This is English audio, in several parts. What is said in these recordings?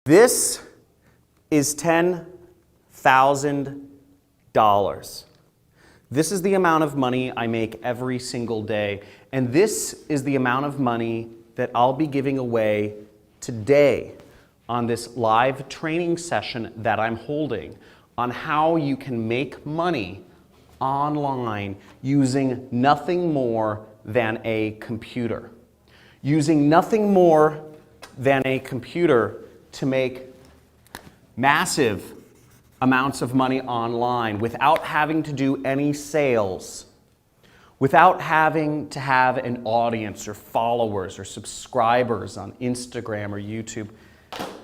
This is $10,000. This is the amount of money I make every single day. And this is the amount of money that I'll be giving away today on this live training session that I'm holding on how you can make money online using nothing more than a computer. Using nothing more than a computer to make massive amounts of money online without having to do any sales, without having to have an audience or followers or subscribers on Instagram or YouTube,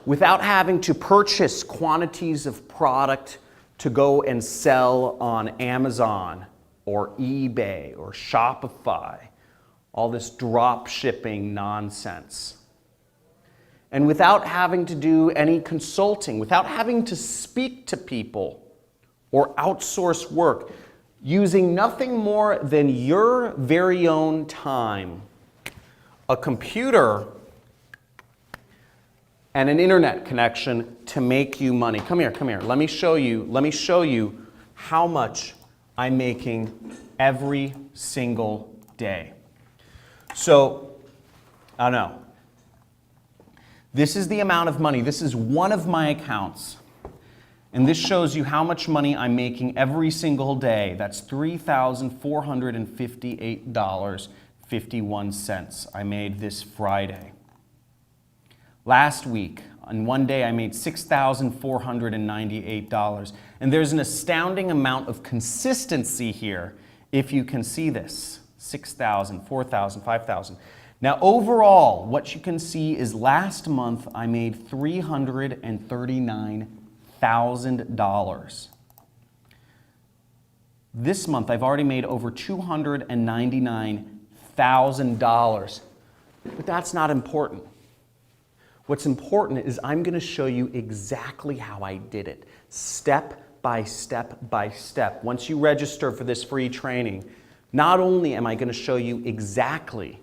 without having to purchase quantities of product to go and sell on Amazon or eBay or Shopify, all this drop shipping nonsense. And without having to do any consulting, without having to speak to people or outsource work, using nothing more than your very own time, a computer, and an internet connection to make you money. Come here. Let me show you how much I'm making every single day. So, I don't know. This is the amount of money. This is one of my accounts. And this shows you how much money I'm making every single day. That's $3,458.51 I made this Friday. Last week, on one day, I made $6,498. And there's an astounding amount of consistency here, if you can see this. 6,000, 4,000, 5,000. Now overall, what you can see is last month I made $339,000. This month I've already made over $299,000. But that's not important. What's important is I'm going to show you exactly how I did it, step by step by step. Once you register for this free training, not only am I going to show you exactly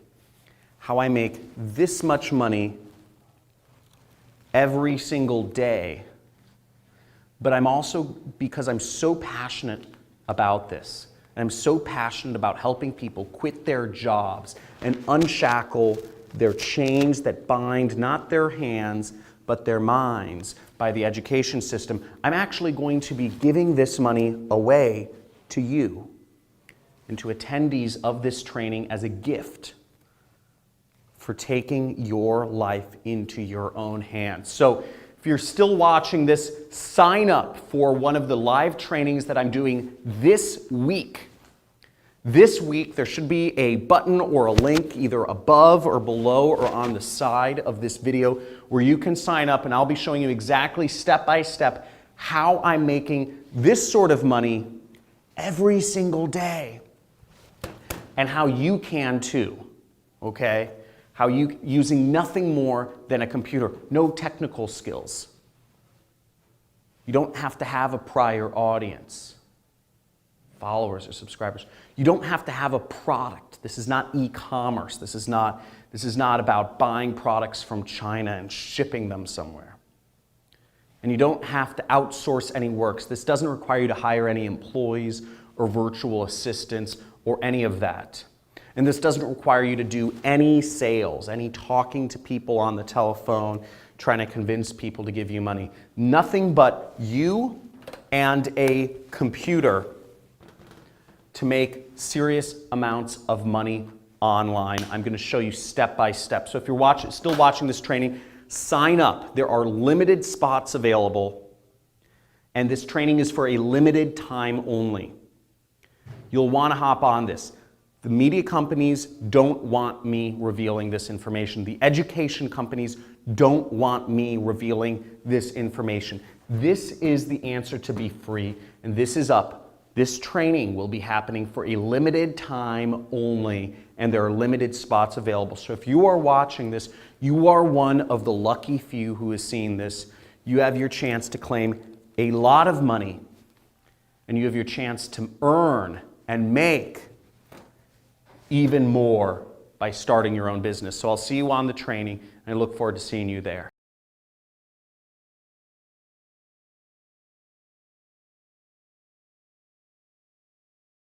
how I make this much money every single day, but I'm also, because I'm so passionate about this, and I'm so passionate about helping people quit their jobs and unshackle their chains that bind not their hands, but their minds by the education system, I'm actually going to be giving this money away to you and to attendees of this training as a gift for taking your life into your own hands. So if you're still watching this, sign up for one of the live trainings that I'm doing this week. This week, there should be a button or a link either above or below or on the side of this video where you can sign up, and I'll be showing you exactly step by step how I'm making this sort of money every single day and how you can too, okay? How you, using nothing more than a computer, no technical skills. You don't have to have a prior audience, followers or subscribers. You don't have to have a product. This is not e-commerce. This is not about buying products from China and shipping them somewhere. And you don't have to outsource any work. This doesn't require you to hire any employees or virtual assistants or any of that. And this doesn't require you to do any sales, any talking to people on the telephone, trying to convince people to give you money. Nothing but you and a computer to make serious amounts of money online. I'm going to show you step by step. So if you're still watching this training, sign up. There are limited spots available, and this training is for a limited time only. You'll want to hop on this. The media companies don't want me revealing this information. The education companies don't want me revealing this information. This is the answer to be free, and this is up. This training will be happening for a limited time only, and there are limited spots available. So if you are watching this, you are one of the lucky few who has seen this. You have your chance to claim a lot of money, and you have your chance to earn and make even more by starting your own business. So I'll see you on the training, and I look forward to seeing you there.